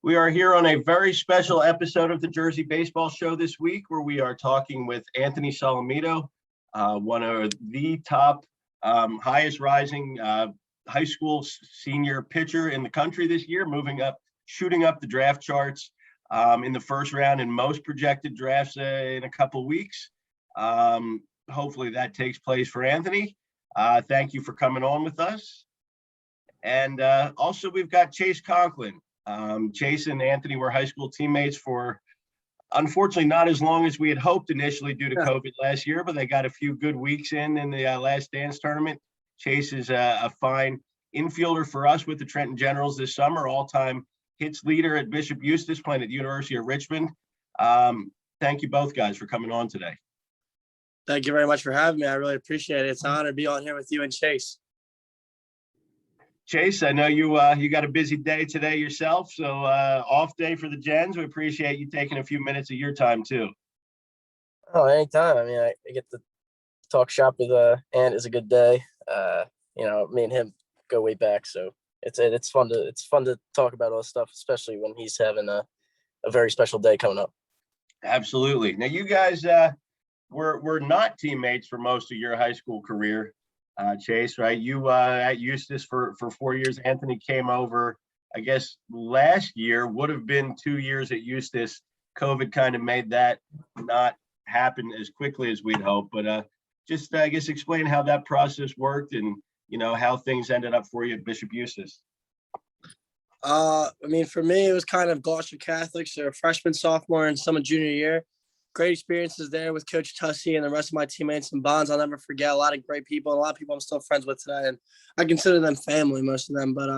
We are here on a very special episode of the Jersey Baseball Show this week, where we are talking with Anthony Solometo, one of the top, highest rising high school senior pitcher in the country this year, shooting up the draft charts in the first round in most projected drafts in a couple weeks. Hopefully that takes place for Anthony. Thank you for coming on with us. And also we've got Chase Conklin. Chase and Anthony were high school teammates for, unfortunately, not as long as we had hoped initially due to COVID last year, but they got a few good weeks in the last dance tournament. Chase is a fine infielder for us with the Trenton Generals this summer, all-time hits leader at Bishop Eustace, playing at the University of Richmond. Thank you both guys for coming on today. Thank you very much for having me. I really appreciate it. It's an honor to be on here with you and Chase. Chase, I know you got a busy day today yourself, so off day for the Gens. We appreciate you taking a few minutes of your time too. Oh, anytime. I mean, I get to talk shop with Ant. Is a good day. Me and him go way back, so it's fun to talk about all this stuff, especially when he's having a very special day coming up. Absolutely. Now, you guys were not teammates for most of your high school career. Chase, right? You at Eustace for 4 years. Anthony came over, I guess, last year. Would have been 2 years at Eustace. COVID kind of made that not happen as quickly as we'd hoped. But just, I guess, explain how that process worked and, how things ended up for you at Bishop Eustace. For me, it was kind of Gloucester Catholic, so freshman, sophomore, and some of junior year. Great experiences there with Coach Tussey and the rest of my teammates and bonds I'll never forget. A lot of great people, and a lot of people I'm still friends with today, and I consider them family, most of them. But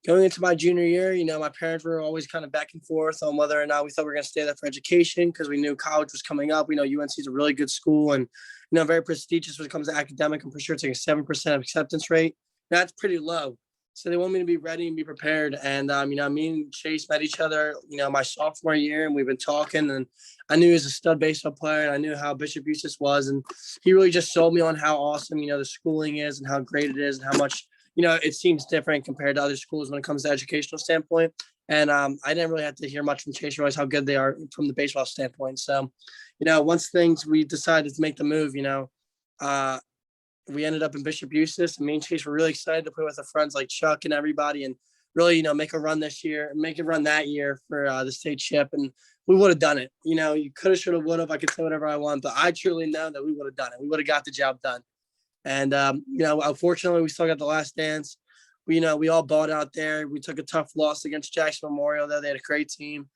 going into my junior year, my parents were always kind of back and forth on whether or not we thought we were going to stay there for education, because we knew college was coming up. We know UNC is a really good school and, very prestigious when it comes to academic. I'm pretty sure it's like a 7% acceptance rate. That's pretty low. So they want me to be ready and be prepared. And, me and Chase met each other, my sophomore year, and we've been talking, and I knew he was a stud baseball player, and I knew how Bishop Eustace was. And he really just sold me on how awesome, the schooling is and how great it is and how much, it seems different compared to other schools when it comes to educational standpoint. And I didn't really have to hear much from Chase, realize how good they are from the baseball standpoint. So, once we decided to make the move, we ended up in Bishop Eustace, and me and Chase were really excited to play with our friends like Chuck and everybody, and really, make a run this year, make a run that year for the state chip. And we would have done it. You could have, should have, would have. I could say whatever I want, but I truly know that we would have done it. We would have got the job done. And, unfortunately, we still got the last dance. We all bought out there. We took a tough loss against Jackson Memorial, though. They had a great team.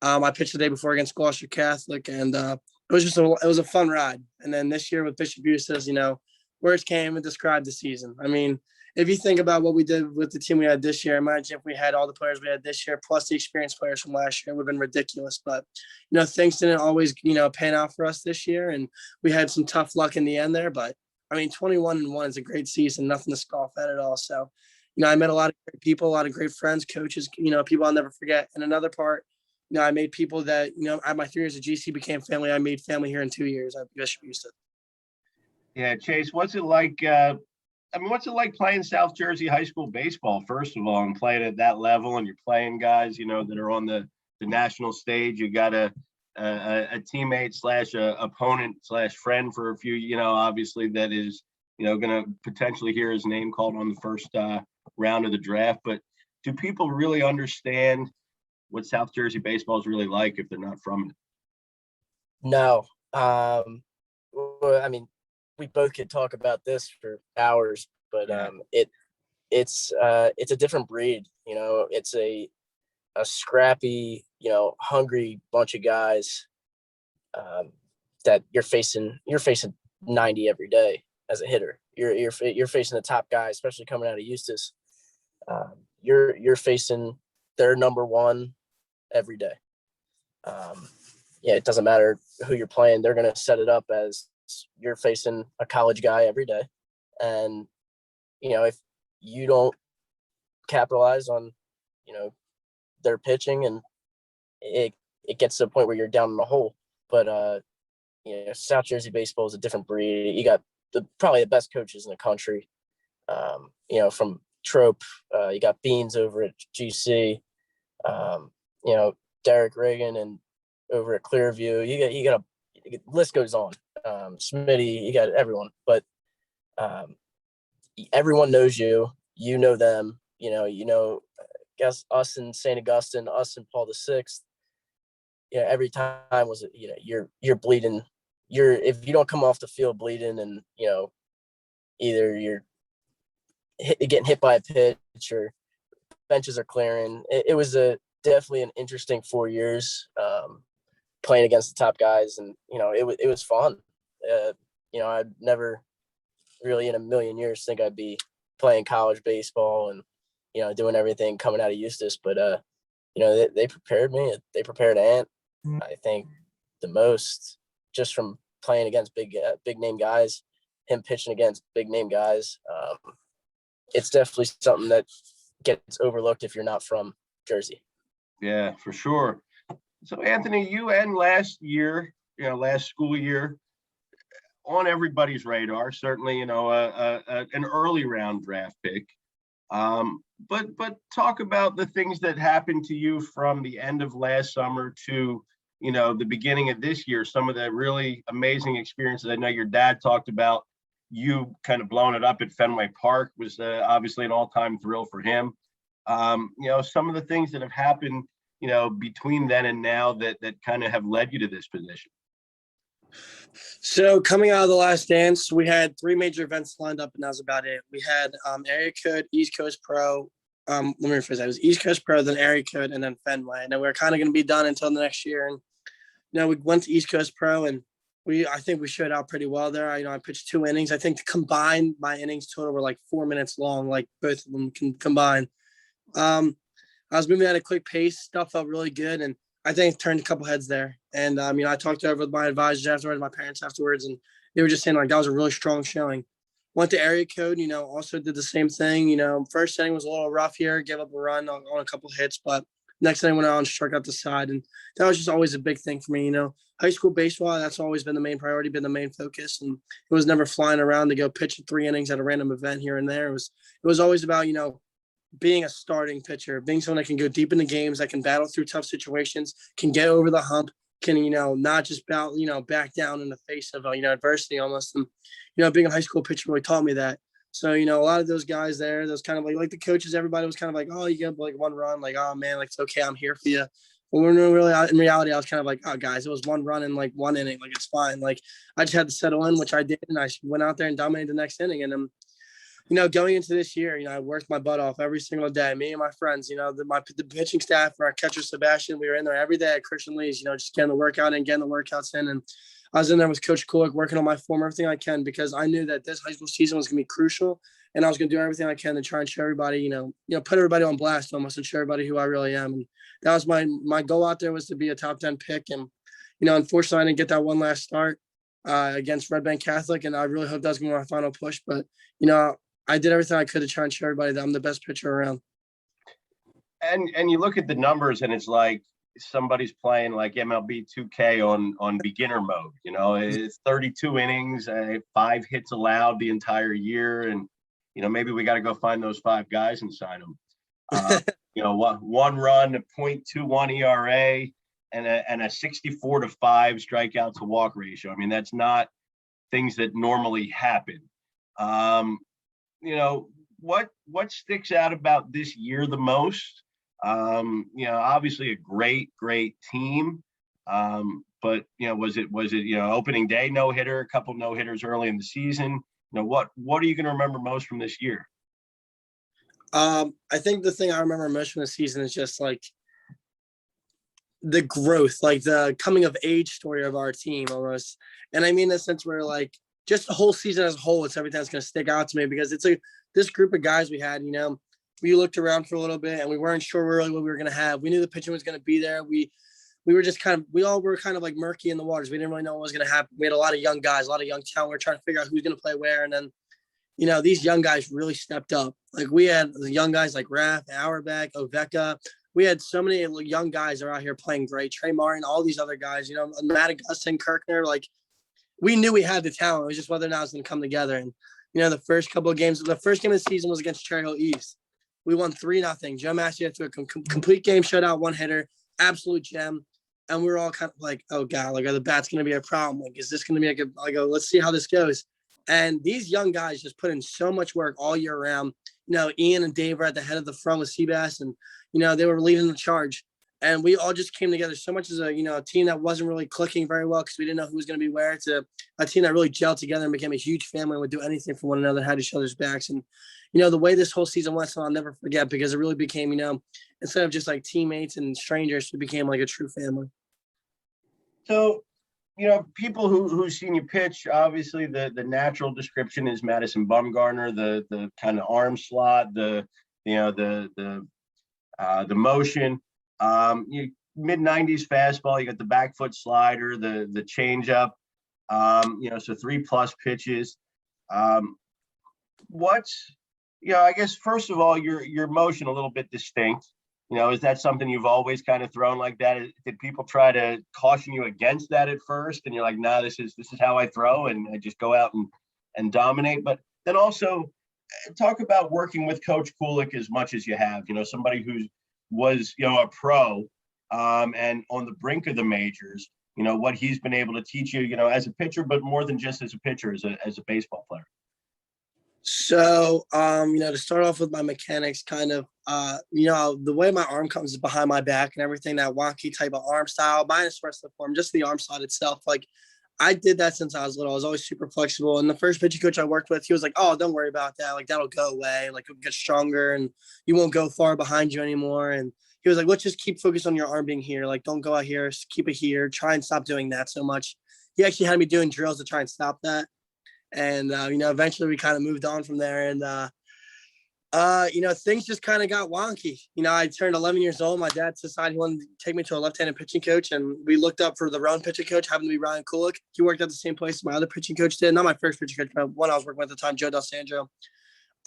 I pitched the day before against Gloucester Catholic, and it was a fun ride. And then this year with Bishop Eustace, words can't even describe the season. I mean, if you think about what we did with the team we had this year, imagine if we had all the players we had this year, plus the experienced players from last year, it would have been ridiculous. But, things didn't always, pan out for us this year. And we had some tough luck in the end there. But, 21-1 is a great season, nothing to scoff at all. So, I met a lot of great people, a lot of great friends, coaches, people I'll never forget. And another part, I made people that, at my 3 years at GC became family. I made family here in 2 years at Bishop Eustace. Yeah, Chase, what's it like? What's it like playing South Jersey high school baseball, first of all, and playing at that level, and you're playing guys, that are on the national stage. You got a teammate / opponent / friend for a few, obviously that is, going to potentially hear his name called on the first round of the draft. But do people really understand what South Jersey baseball is really like if they're not from it? No. We both could talk about this for hours, but it's a different breed. It's a scrappy, hungry bunch of guys that you're facing 90 every day as a hitter. You're facing the top guys, especially coming out of Eustace. You're facing their number one every day. It doesn't matter who you're playing. They're going to set it up as you're facing a college guy every day. And, if you don't capitalize on, their pitching, and it gets to a point where you're down in the hole. But, South Jersey baseball is a different breed. You got probably the best coaches in the country. From Trope, you got Beans over at GC. Derek Reagan and over at Clearview, you got the list goes on. Smitty, you got everyone, but everyone knows you. You know them. I guess us in St. Augustine, us in Paul VI. Every time was you're bleeding. If you don't come off the field bleeding, and either you're getting hit by a pitch or benches are clearing. It was definitely an interesting 4 years playing against the top guys, and it was fun. I'd never really in a million years think I'd be playing college baseball and doing everything coming out of Eustace, but they prepared me. They prepared Ant. I think the most, just from playing against big name guys, him pitching against big name guys. It's definitely something that gets overlooked if you're not from Jersey. Yeah, for sure. So Anthony, you end last school year on everybody's radar, certainly, an early round draft pick. But talk about the things that happened to you from the end of last summer to, the beginning of this year, some of the really amazing experiences. I know your dad talked about you kind of blowing it up at Fenway Park was obviously an all-time thrill for him. Some of the things that have happened, between then and now that kind of have led you to this position. So coming out of the Last Dance, we had 3 major events lined up, and that was about it. We had Area Code, East Coast Pro. Let me rephrase that. It was East Coast Pro, then Area Code, and then Fenway. And then we were kind of going to be done until the next year. And we went to East Coast Pro, and I think we showed out pretty well there. I pitched 2 innings. I think combined my innings total were like 4 minutes long, like both of them can combine. I was moving at a quick pace. Stuff felt really good, and I think it turned a couple heads there. And I talked over with my advisors afterwards, my parents afterwards, and they were just saying like that was a really strong showing. Went to Area Code, also did the same thing. First inning was a little rough here, gave up a run on a couple hits, but next inning went out and struck out the side, and that was just always a big thing for me. High school baseball, that's always been the main priority, been the main focus, and it was never flying around to go pitch 3 innings at a random event here and there. It was always about being a starting pitcher, being someone that can go deep into games, that can battle through tough situations, can get over the hump, can not just back down in the face of adversity almost. And being a high school pitcher really taught me that. So a lot of those guys there, those kind of like the coaches, everybody was kind of like, oh, you get like 1 run, like, oh man, like it's okay, I'm here for you. But when really in reality, I was kind of like, oh guys, it was 1 run in like 1 inning, like it's fine. Like I just had to settle in, which I did, and I went out there and dominated the next inning. And going into this year, I worked my butt off every single day. Me and my friends, the pitching staff and our catcher Sebastian, we were in there every day at Christian Lee's, just getting the workout in, getting the workouts in. And I was in there with Coach Kulik, working on my form, everything I can, because I knew that this high school season was going to be crucial, and I was going to do everything I can to try and show everybody, put everybody on blast almost, and show everybody who I really am. And that was my goal out there, was to be a top 10 pick. And unfortunately, I didn't get that one last start against Red Bank Catholic, and I really hope that was going to be my final push. But I did everything I could to try and show everybody that I'm the best pitcher around. And you look at the numbers, and it's like somebody's playing like MLB 2K on beginner mode. It's 32 innings, 5 hits allowed the entire year, and maybe we got to go find those 5 guys and sign them. 1 run, a .21 ERA, and a 64-5 strikeout to walk ratio. I mean, that's not things that normally happen. What sticks out about this year the most? Obviously a great team. But was it opening day no-hitter, a couple no-hitters early in the season? What are you going to remember most from this year? I think the thing I remember most from the season is just like the growth, like the coming of age story of our team almost. And I mean, in the sense where like just the whole season as a whole, it's everything that's going to stick out to me, because it's this group of guys we had, we looked around for a little bit and we weren't sure really what we were going to have. We knew the pitching was going to be there. We were just we all were kind of like murky in the waters. We didn't really know what was going to happen. We had a lot of young guys, a lot of young talent. We were trying to figure out who's going to play where. And then, these young guys really stepped up. Like we had the young guys like Raph, Auerbach, Oveka. We had so many young guys that are out here playing great. Trey Martin, all these other guys, Matt Augustine, Kirkner, like we knew we had the talent. It was just whether or not it was going to come together. And, the first couple of games, the first game of the season was against Cherry Hill East. We won 3-0. Joe Massey threw a complete game shutout, 1 hitter. absolute gem. And we were all kind of like, oh God, like, are the bats going to be a problem? Like, is this going to be like I go, let's see how this goes. And these young guys just put in so much work all year round. Ian and Dave were at the head of the front with Seabass, and, they were leading the charge. And we all just came together so much as a team that wasn't really clicking very well because we didn't know who was going to be where, to a team that really gelled together and became a huge family and would do anything for one another, had each other's backs. And, the way this whole season went, so I'll never forget, because it really became, instead of just like teammates and strangers, we became like a true family. So, people who've seen you pitch, obviously the natural description is Madison Bumgarner, the kind of arm slot, the motion, mid-90s fastball, you got the back foot slider, the changeup, so 3+ pitches. I guess first of all, your motion a little bit distinct. Is that something you've always kind of thrown like that? Did people try to caution you against that at first? And you're like, nah, this is how I throw, and I just go out and dominate. But then also talk about working with Coach Kulik as much as you have, somebody who was, a pro and on the brink of the majors, what he's been able to teach you, as a pitcher, but more than just as a pitcher, as a baseball player. So, to start off with my mechanics, kind of, the way my arm comes behind my back and everything, that wonky type of arm style, minus rest of the form, just the arm slot itself. Like, I did that since I was little. I was always super flexible. And the first pitching coach I worked with, he was like, oh, don't worry about that. Like, that'll go away. Like, it'll get stronger and you won't go far behind you anymore. And he was like, let's just keep focused on your arm being here. Like, don't go out here, just keep it here. Try and stop doing that so much. He actually had me doing drills to try and stop that. And, eventually we kind of moved on from there. And, things just kind of got wonky. I turned 11 years old. My dad decided he wanted to take me to a left-handed pitching coach. And we looked up for the round pitching coach, happened to be Ryan Kulik. He worked at the same place my other pitching coach did. Not my first pitching coach, but one I was working with at the time, Joe Del Sandro.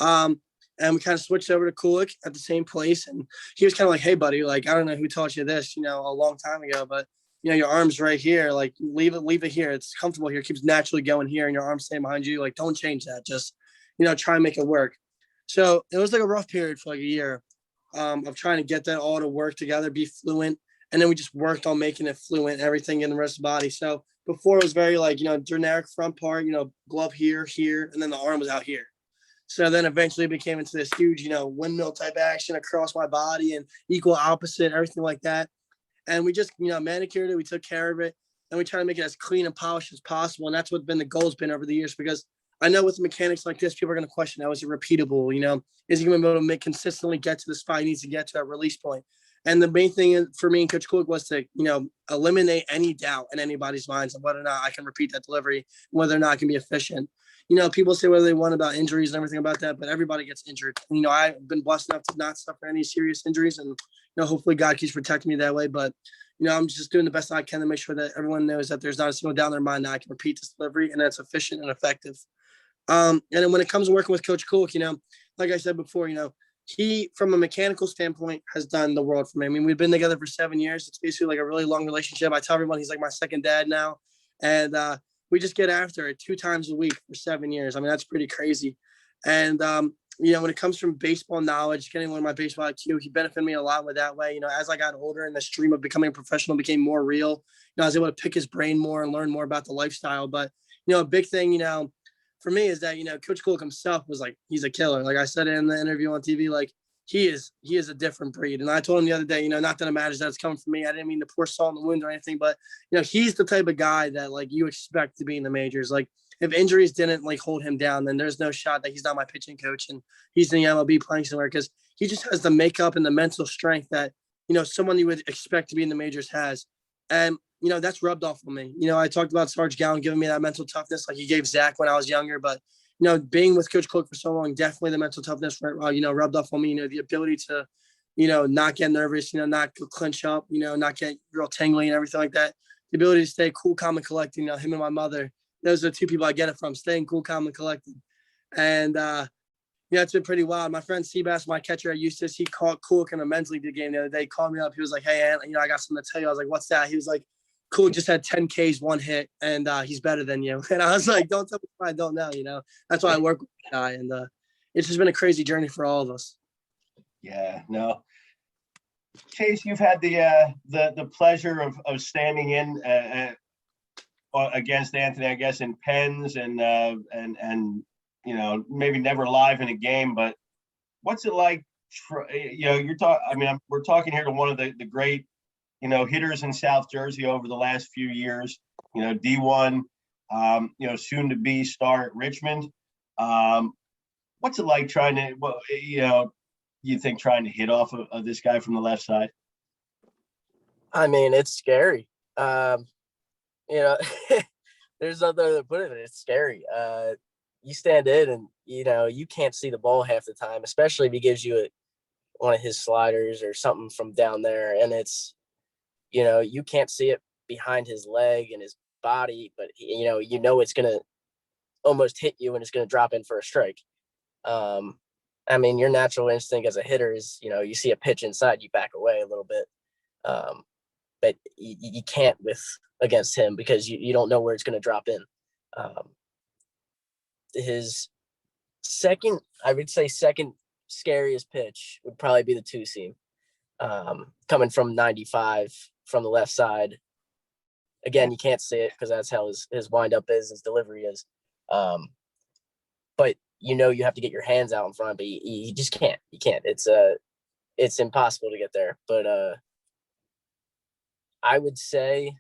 And we kind of switched over to Kulik at the same place. And he was kind of like, hey, buddy, like, I don't know who taught you this, a long time ago, but your arm's right here. Like, leave it here. It's comfortable here. It keeps naturally going here, and your arm's staying behind you. Like, don't change that. Just, try and make it work. So it was like a rough period for like a year of trying to get that all to work together, be fluent. And then we just worked on making it fluent, everything in the rest of the body. So before it was very like, generic front part, glove here, and then the arm was out here. So then eventually it became into this huge, windmill type action across my body and equal opposite, everything like that. And we just, manicured it. We took care of it, and we try to make it as clean and polished as possible. And that's what's been the goal's been over the years, because I know with mechanics like this, people are going to question, how is it repeatable? Is he going to be able to consistently get to the spot he needs to get to at release point? And the main thing for me and Coach Kulik was to, eliminate any doubt in anybody's minds of whether or not I can repeat that delivery, whether or not I can be efficient. People say whether they want about injuries and everything about that, but everybody gets injured. I've been blessed enough to not suffer any serious injuries, and hopefully God keeps protecting me that way. But I'm just doing the best I can to make sure that everyone knows that there's not a single doubt in their mind that I can repeat this delivery and that's efficient and effective. And then when it comes to working with Coach Kulik, like I said before, he, from a mechanical standpoint, has done the world for me. I mean, we've been together for 7 years. It's basically like a really long relationship. I tell everyone he's like my second dad now. And we just get after it 2 times a week for 7 years. I mean, that's pretty crazy. And, when it comes from baseball knowledge, getting one of my baseball IQ, he benefited me a lot with that way. As I got older and the stream of becoming a professional became more real, I was able to pick his brain more and learn more about the lifestyle. But, a big thing, for me is that, Coach Kulik himself was like, he's a killer. Like I said in the interview on TV, like he is a different breed. And I told him the other day, not that it matters that it's coming from me. I didn't mean to pour salt in the wound or anything, but, he's the type of guy that like you expect to be in the majors. Like if injuries didn't like hold him down, then there's no shot that he's not my pitching coach and he's in the MLB playing somewhere, because he just has the makeup and the mental strength that, someone you would expect to be in the majors has. And, that's rubbed off on me. I talked about Sarge Gallen giving me that mental toughness like he gave Zach when I was younger, but, being with Coach Kulik for so long, definitely the mental toughness, rubbed off on me, the ability to, not get nervous, not clinch up, not get real tingly and everything like that. The ability to stay cool, calm, and collected, him and my mother, those are the 2 people I get it from, staying cool, calm, and collected. And, it's been pretty wild. My friend Seabass, my catcher at Eustace, he called Kulik in a men's league game the other day. He called me up. He was like, hey, Ant, I got something to tell you. I was like, what's that? He was like, Kulik just had 10 Ks, 1 hit, and he's better than you. And I was like, don't tell me if I don't know, That's why I work with the guy. And it's just been a crazy journey for all of us. Yeah, no. Chase, you've had the pleasure of standing in against Anthony, I guess, in pens and maybe never live in a game, but what's it like? We're talking here to one of the great, hitters in South Jersey over the last few years. D1, soon to be star at Richmond. What's it like trying to, trying to hit off of this guy from the left side? I mean, it's scary. There's no other way to put it. It's scary. You stand in and, you can't see the ball half the time, especially if he gives you one of his sliders or something from down there. And it's, you can't see it behind his leg and his body, but, it's going to almost hit you and it's going to drop in for a strike. I mean, your natural instinct as a hitter is, you see a pitch inside, you back away a little bit. But you can't against him because you don't know where it's going to drop in. His second scariest pitch would probably be the two seam, coming from 95 from the left side. Again, you can't see it because that's how his windup is, his delivery is. But you have to get your hands out in front, but you just can't. You can't. It's impossible to get there. But I would say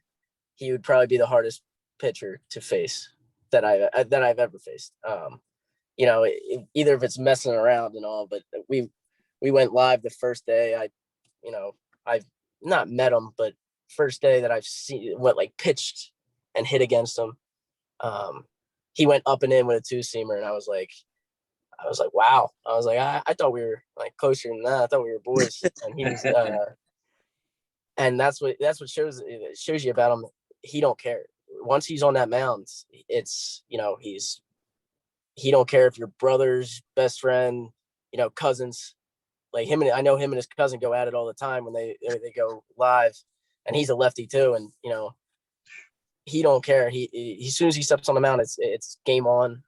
he would probably be the hardest pitcher to face that I've ever faced. Either if it's messing around and all, but we went live the first day. I've not met him, but first day that I've seen pitched and hit against him. He went up and in with a two seamer, and I was like, wow. I was like, I thought we were closer than that. I thought we were boys. And he was, and that's what shows you about him. He don't care. Once he's on that mound, it's, he don't care if your brother's best friend, cousins, I know him and his cousin go at it all the time when they go live, and he's a lefty too. And, he don't care. He as soon as he steps on the mound, it's game on.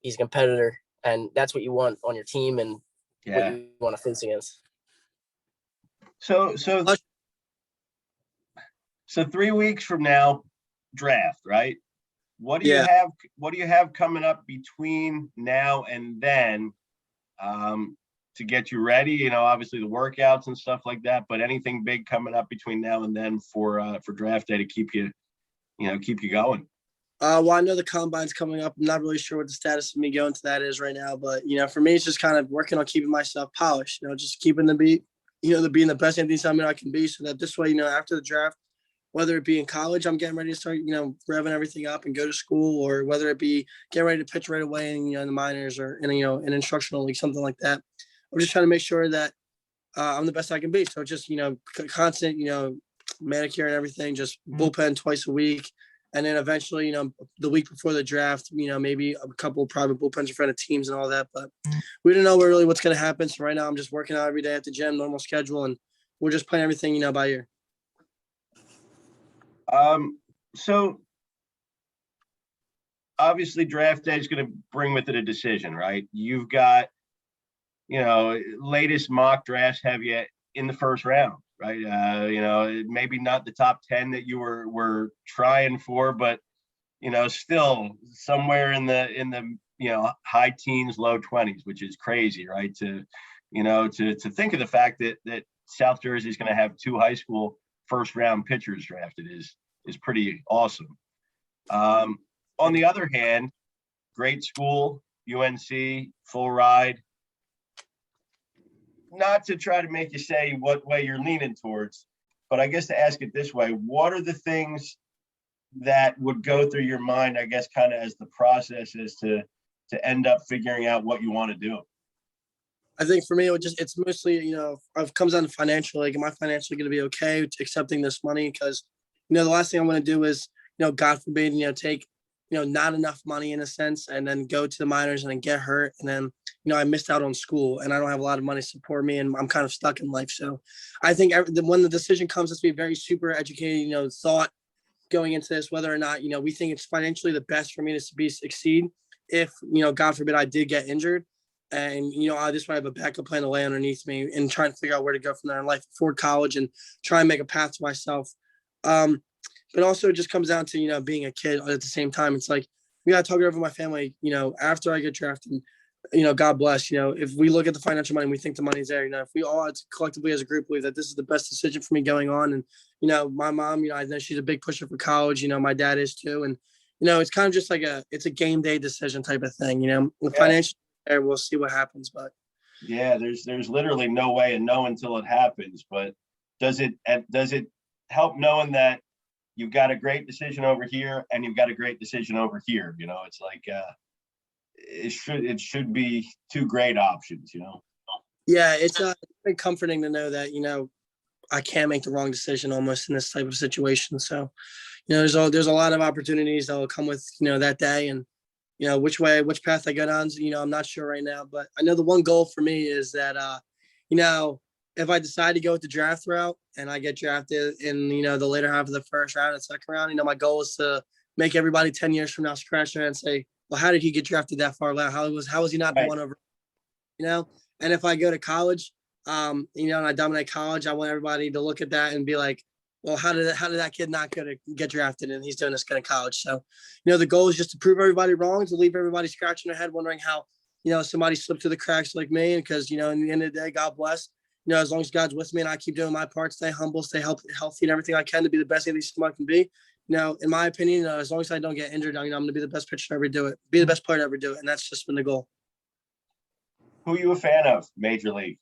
He's a competitor, and that's what you want on your team and what you want to face against. So 3 weeks from now, draft, right? What do you have coming up between now and then to get you ready? Obviously the workouts and stuff like that, but anything big coming up between now and then for draft day to keep you going? Well, I know the combine's coming up. I'm not really sure what the status of me going to that is right now, but for me, it's just kind of working on keeping myself polished. Just keeping the beat, being the best Anthony Solometo I can be, so that this way, after the draft, whether it be in college, I'm getting ready to start, revving everything up and go to school, or whether it be getting ready to pitch right away in the minors or in an instructional league, something like that. I'm just trying to make sure that I'm the best I can be. So just constant, manicure and everything, just bullpen twice a week. And then eventually, the week before the draft, maybe a couple private bullpens in front of teams and all that. But we don't know really what's going to happen. So right now I'm just working out every day at the gym, normal schedule, and we're just playing everything, by ear. So obviously draft day is going to bring with it a decision, right? You've got, latest mock drafts have you in the first round, right? Maybe not the top 10 that you were trying for, but, still somewhere in the high teens, low 20s, which is crazy, right? To think of the fact that South Jersey is going to have 2 high school first round pitchers drafted is pretty awesome. On the other hand, great school, UNC, full ride. Not to try to make you say what way you're leaning towards, but I guess to ask it this way, what are the things that would go through your mind, I guess, kind of as the process is to end up figuring out what you want to do? I think for me, it's mostly, it comes down to financial. Am I financially going to be okay with accepting this money? Because, the last thing I want to do is, God forbid, take, not enough money in a sense, and then go to the minors and then get hurt. And then, I missed out on school and I don't have a lot of money to support me, and I'm kind of stuck in life. So I think when the decision comes, it's to be very super educated, thought going into this, whether or not, we think it's financially the best for me to succeed. If, God forbid I did get injured. And, I just want to have a backup plan to lay underneath me and try and figure out where to go from there in life, afford college and try and make a path to myself. But also it just comes down to, being a kid at the same time. It's like, we got to talk it over with my family, after I get drafted, God bless, if we look at the financial money and we think the money's there, if we all collectively as a group believe that this is the best decision for me going on. And, my mom, I know she's a big pusher for college, my dad is too. And, it's kind of just like it's a game day decision type of thing, the financial there, we'll see what happens, but. Yeah, there's literally no way to know until it happens, but does it help knowing that you've got a great decision over here and you've got a great decision over here? It's like, it should be two great options, Yeah, it's very comforting to know that, I can't make the wrong decision almost in this type of situation. So, there's a lot of opportunities that will come with, that day, and, which path I go down, I'm not sure right now, but I know the one goal for me is that, if I decide to go with the draft route and I get drafted in, the later half of the first round and second round, my goal is to make everybody 10 years from now scratch their head and say, well, how did he get drafted that far? How was he not the one over, And if I go to college, and I dominate college, I want everybody to look at that and be like, well, how did that kid not get drafted and he's doing this good in college? So, the goal is just to prove everybody wrong, to leave everybody scratching their head, wondering how, somebody slipped through the cracks like me. Because, in the end of the day, God bless, as long as God's with me and I keep doing my part, stay humble, stay healthy and everything I can to be the best athlete I can be. In my opinion, as long as I don't get injured, I'm going to be the best pitcher to ever do it, be the best player to ever do it. And that's just been the goal. Who are you a fan of, Major League,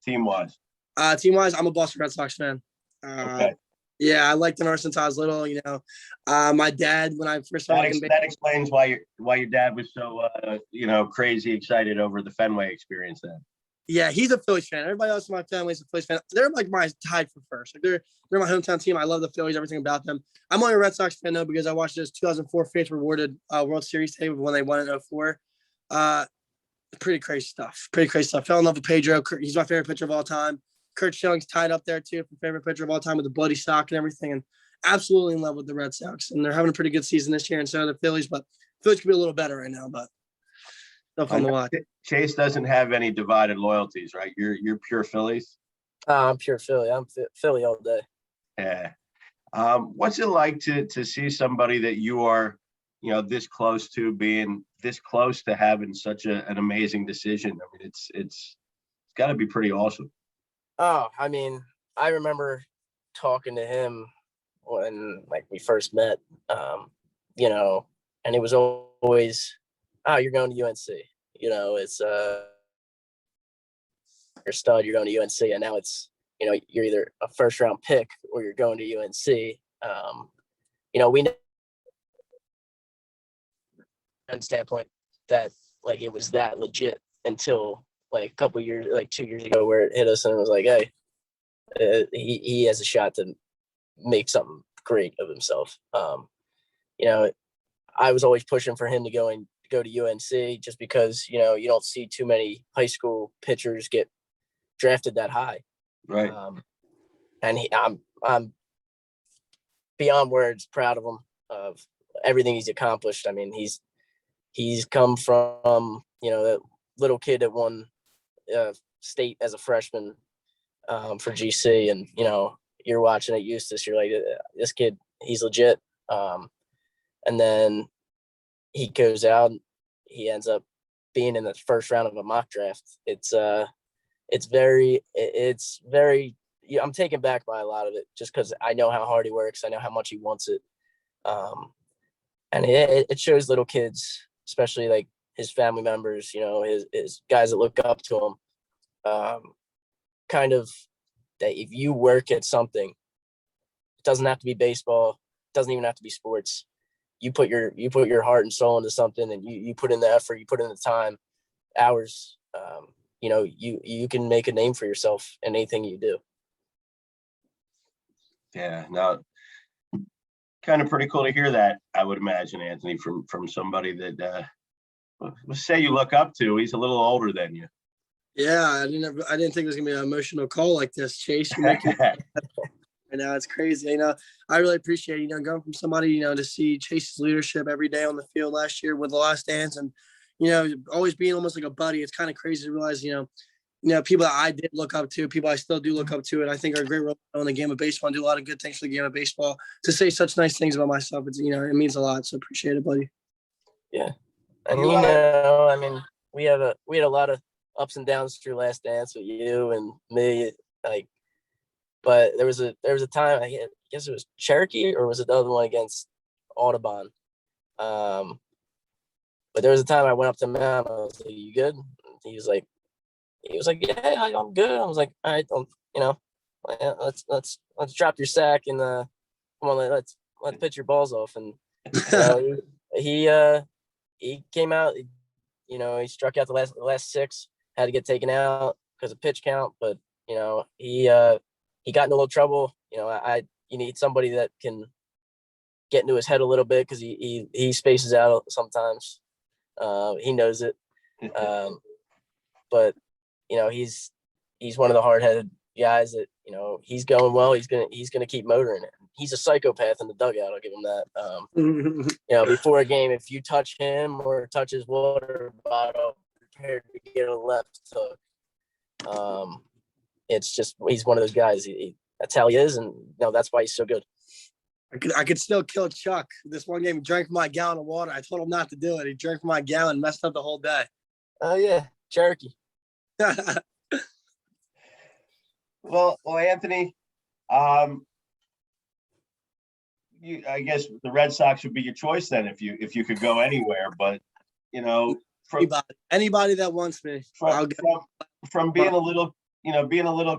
team-wise? Team-wise, I'm a Boston Red Sox fan. Okay. Yeah, I liked them ever since I was little. My dad, when I first started, that explains why your dad was so crazy excited over the Fenway experience then. Yeah, he's a Phillies fan. Everybody else in my family is a Phillies fan. They're like my tied for first. Like they're my hometown team. I love the Phillies, everything about them. I'm only a Red Sox fan though because I watched this 2004 Fates Rewarded World Series tape when they won in 2004. Pretty crazy stuff. Fell in love with Pedro. He's my favorite pitcher of all time. Kurt Schilling's tied up there too for favorite pitcher of all time with the bloody sock and everything. And absolutely in love with the Red Sox. And they're having a pretty good season this year, and so are the Phillies. But Phillies could be a little better right now, but still fun to watch. Chase doesn't have any divided loyalties, right? You're pure Phillies. I'm pure Philly. I'm Philly all day. Yeah. What's it like to see somebody that you are, this close to being this close to having such an amazing decision? I mean, it's got to be pretty awesome. Oh, I mean, I remember talking to him when we first met, and it was always, you're going to UNC. It's your stud, you're going to UNC, and now it's, you're either a first round pick or you're going to UNC. We know standpoint that it was that legit until a couple years, 2 years ago, where it hit us and it was like, hey, he has a shot to make something great of himself. I was always pushing for him to go to UNC just because, you don't see too many high school pitchers get drafted that high. Right. And I'm beyond words proud of him, of everything he's accomplished. I mean, he's come from, that little kid that won state as a freshman for GC, and you're watching at Eustace, you're like, this kid, he's legit. And then he goes out and he ends up being in the first round of a mock draft. It's very I'm taken back by a lot of it just because I know how hard he works. I know how much he wants it. And it shows little kids, especially his family members, his guys that look up to him, kind of that if you work at something, it doesn't have to be baseball, it doesn't even have to be sports. You put your heart and soul into something, and you put in the effort, you put in the time, hours, you can make a name for yourself in anything you do. Yeah, no, kind of pretty cool to hear that, I would imagine, Anthony, from somebody that let's say you look up to. He's a little older than you. Yeah, I didn't think it was gonna be an emotional call like this, Chase. You're making right now, it's crazy. I really appreciate going from somebody to see Chase's leadership every day on the field last year with the Last Dance, and always being almost like a buddy. It's kind of crazy to realize, people that I did look up to, people I still do look up to, and I think are a great role in the game of baseball and do a lot of good things for the game of baseball. To say such nice things about myself, it's, it means a lot. So appreciate it, buddy. Yeah. And, I mean, we had a lot of ups and downs through Last Dance with you and me, but there was a time, I guess it was Cherokee, or was it the other one against Audubon? But there was a time I went up to him and I was like, "You good?" He was like, "Yeah, I'm good." I was like, "All right, let's drop your sack and come on, let's pitch your balls off." And he came out, he struck out the last six, had to get taken out because of pitch count, but he got in a little trouble. You need somebody that can get into his head a little bit, because he spaces out sometimes. He knows it. But he's one of the hard-headed guys that, he's going well. He's gonna keep motoring it. He's a psychopath in the dugout. I'll give him that. Before a game, if you touch him or touch his water bottle, prepare to get a left hook. It's just, he's one of those guys. That's how he is, and that's why he's so good. I could still kill Chuck. This one game, he drank my gallon of water. I told him not to do it. He drank my gallon, messed up the whole day. Oh yeah, Cherokee. Well, Anthony, I guess the Red Sox would be your choice then if you could go anywhere. But anybody that wants me, from being a little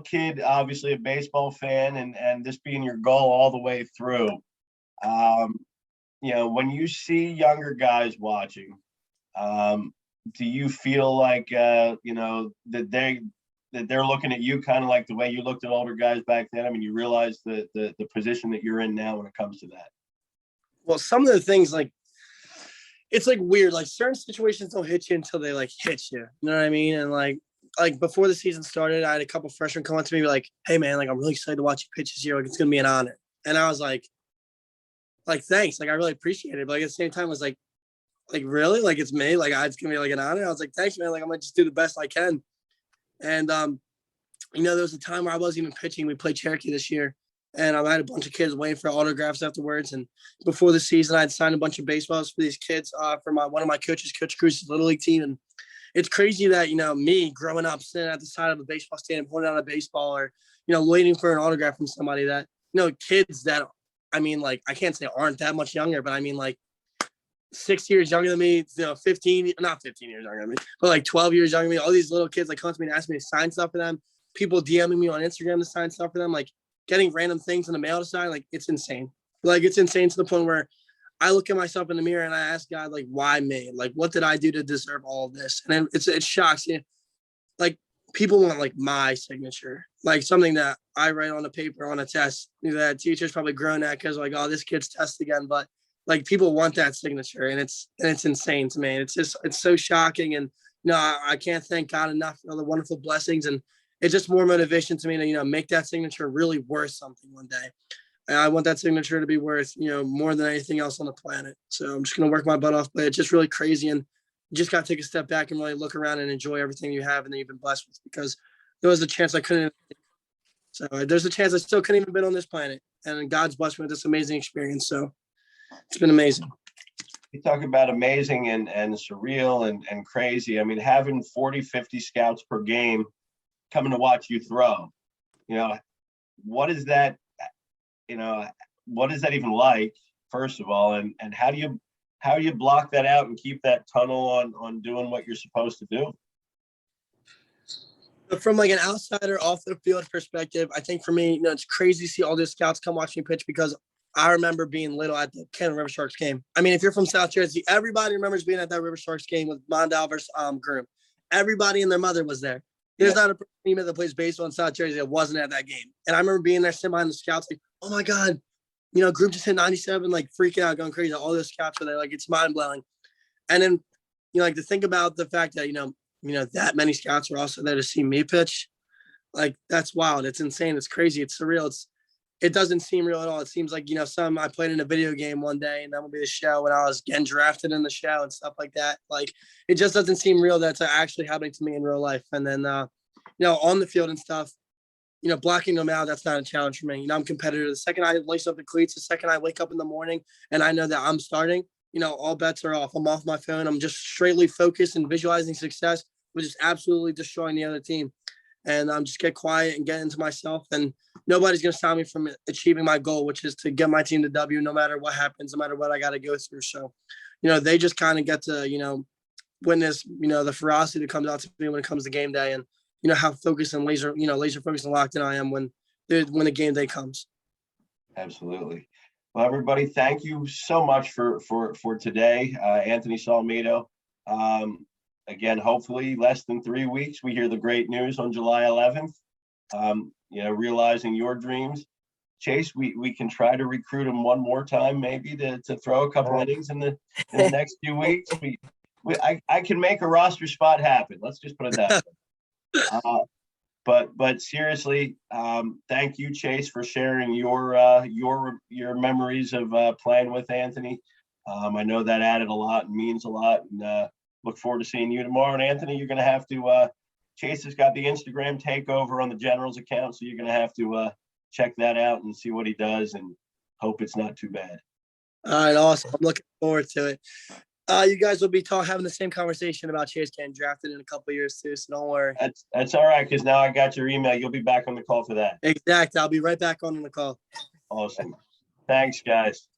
kid, obviously a baseball fan, and this being your goal all the way through. When you see younger guys watching, do you feel like that they're looking at you kind of like the way you looked at older guys back then? I mean, you realize the position that you're in now when it comes to that. Well, some of the things, it's weird. Certain situations don't hit you until they hit you. You know what I mean? And like before the season started, I had a couple freshmen come up to me like, "Hey man, I'm really excited to watch you pitch this year. It's gonna be an honor." And I was like, thanks. I really appreciate it. But at the same time, I was like, really? It's me? It's gonna be an honor. I was like, thanks, man. I'm gonna just do the best I can. And there was a time where I wasn't even pitching. We played Cherokee this year, and I had a bunch of kids waiting for autographs afterwards. And before the season, I had signed a bunch of baseballs for these kids for one of my coaches, Coach Cruz's Little League team. And it's crazy that me growing up sitting at the side of a baseball stand and holding out a baseball, or waiting for an autograph from somebody that kids that I can't say aren't that much younger, but 6 years younger than me, 15, not 15 years younger than me, but 12 years younger than me. All these little kids come to me and ask me to sign stuff for them. People DMing me on Instagram to sign stuff for them, getting random things in the mail to sign. It's insane. It's insane to the point where I look at myself in the mirror and I ask God, why me? What did I do to deserve all of this? And it shocks you. People want my signature, something that I write on a paper on a test that teachers probably groan at because oh, this kid's test again. But people want that signature, and it's insane to me. It's so shocking. And I can't thank God enough for the wonderful blessings. And it's just more motivation to me to, make that signature really worth something one day. And I want that signature to be worth, more than anything else on the planet. So I'm just going to work my butt off, but it's just really crazy. And you just got to take a step back and really look around and enjoy everything you have and that you've been blessed with, because there was a chance I couldn't. So there's a chance I still couldn't even been on this planet. And God's blessed me with this amazing experience. So it's been amazing. You talk about amazing and surreal and crazy. I mean, having 40, 50 scouts per game coming to watch you throw, what is that, what is that even like, first of all, and how do you block that out and keep that tunnel on doing what you're supposed to do? From an outsider off the field perspective, I think for me, it's crazy to see all these scouts come watch me pitch, because I remember being little at the Cannon River Sharks game. I mean, if you're from South Jersey, everybody remembers being at that River Sharks game with Mondale versus Groom. Everybody and their mother was there. There's not a team that plays baseball in South Jersey that wasn't at that game. And I remember being there sitting behind the scouts oh my God, Groom just hit 97, freaking out, going crazy. All those scouts are there. It's mind-blowing. And then, to think about the fact that, that many scouts are also there to see me pitch. That's wild. It's insane. It's crazy. It's surreal. it doesn't seem real at all. It seems like, some I played in a video game one day and that will be the show when I was getting drafted in the show and stuff like that. Like, it just doesn't seem real that's actually happening to me in real life. And then, on the field and stuff, blocking them out, that's not a challenge for me. I'm competitive. The second I lace up the cleats, the second I wake up in the morning and I know that I'm starting, all bets are off. I'm off my phone. I'm just straightly focused and visualizing success, which is absolutely destroying the other team. And just get quiet and get into myself. And nobody's going to stop me from achieving my goal, which is to get my team to W no matter what happens, no matter what I got to go through. So, they just kind of get to, witness, the ferocity that comes out to me when it comes to game day and, how focused and laser focused and locked in I am when the game day comes. Absolutely. Well, everybody, thank you so much for today. Anthony Solometo. Again, hopefully less than 3 weeks, we hear the great news on July 11th. Realizing your dreams. Chase, we can try to recruit him one more time, maybe to throw a couple innings in the next few weeks. I can make a roster spot happen. Let's just put it that way. But seriously, thank you, Chase, for sharing your memories of playing with Anthony. I know that added a lot and means a lot, and look forward to seeing you tomorrow. And Anthony, you're going to have to Chase has got the Instagram takeover on the Generals account, so you're going to have to check that out and see what he does, and hope it's not too bad. All right, awesome. I'm looking forward to it. You guys will be having the same conversation about Chase getting drafted in a couple of years too, so don't worry. That's all right, because now I got your email. You'll be back on the call for that. Exactly. I'll be right back on the call. Awesome. Thanks, guys.